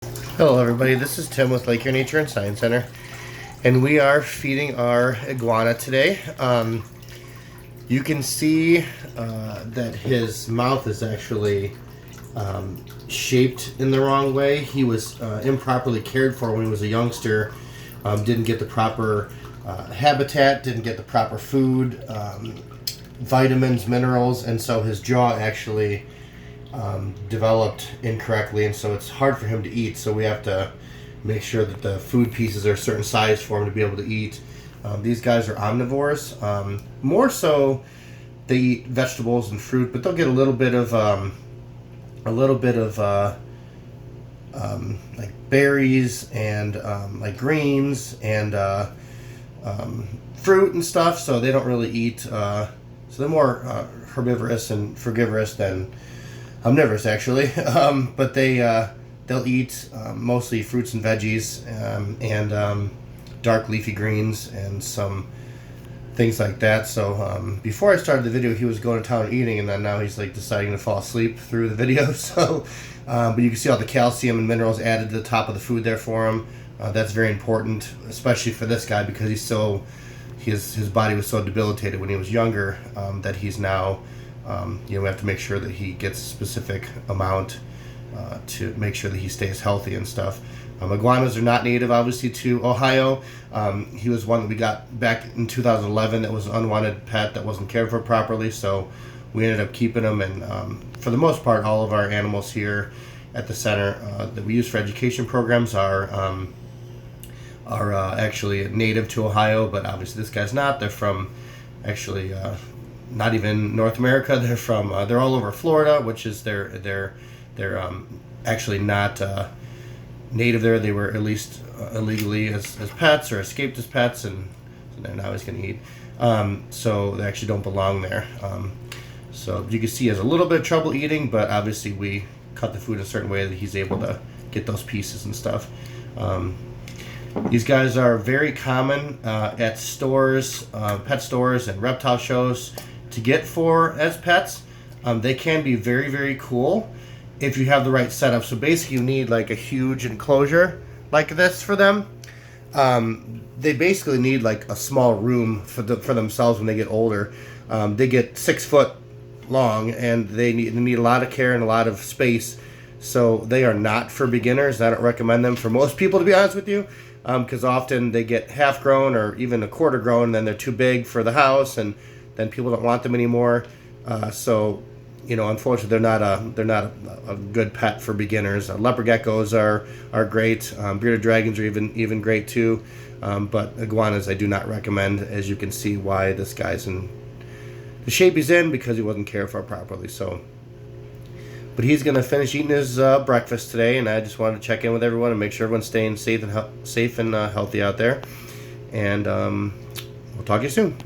Hello everybody, this is Tim with Lake Your Nature and Science Center, and we are feeding our iguana today. You can see that his mouth is actually shaped in the wrong way. He was improperly cared for when he was a youngster, didn't get the proper habitat, didn't get the proper food, vitamins, minerals, and so his jaw actually developed incorrectly, and so it's hard for him to eat. So we have to make sure that the food pieces are a certain size for him to be able to eat. These guys are omnivores. More so, they eat vegetables and fruit, but they'll get a little bit of like berries and like greens and fruit and stuff. So they don't really eat. So they're more herbivorous and frugivorous than omnivorous, actually. But they'll eat mostly fruits and veggies and dark leafy greens and some things like that. So before I started the video, he was going to town and eating, and then now he's like deciding to fall asleep through the video. So, but you can see all the calcium and minerals added to the top of the food there for him. That's very important, especially for this guy, because his body was so debilitated when he was younger that he's now. We have to make sure that he gets a specific amount to make sure that he stays healthy and stuff. Iguanas are not native, obviously, to Ohio. He was one that we got back in 2011 that was an unwanted pet that wasn't cared for properly, so we ended up keeping him. And for the most part, all of our animals here at the center that we use for education programs are actually native to Ohio, but obviously this guy's not. They're from actually not even North America. They're from they're all over Florida, which is they're actually not native there. They were at least illegally as pets or escaped as pets, and now he's going to eat. So they actually don't belong there. So you can see he has a little bit of trouble eating, but obviously we cut the food in a certain way that he's able to get those pieces and stuff. These guys are very common at stores, pet stores and reptile shows to get for as pets. They can be very, very cool if you have the right setup. So basically you need like a huge enclosure like this for them. They basically need like a small room for themselves when they get older. They get 6 foot long, and they need a lot of care and a lot of space. So they are not for beginners. I don't recommend them for most people, to be honest with you, because often they get half grown or even a quarter grown, and then they're too big for the house, and then people don't want them anymore. So, unfortunately, they're not a good pet for beginners. Leopard geckos are great. Bearded dragons are even great too. But iguanas, I do not recommend. As you can see, why this guy's in the shape he's in, because he wasn't cared for properly. So, but he's gonna finish eating his breakfast today, and I just wanted to check in with everyone and make sure everyone's staying safe and healthy out there. And we'll talk to you soon.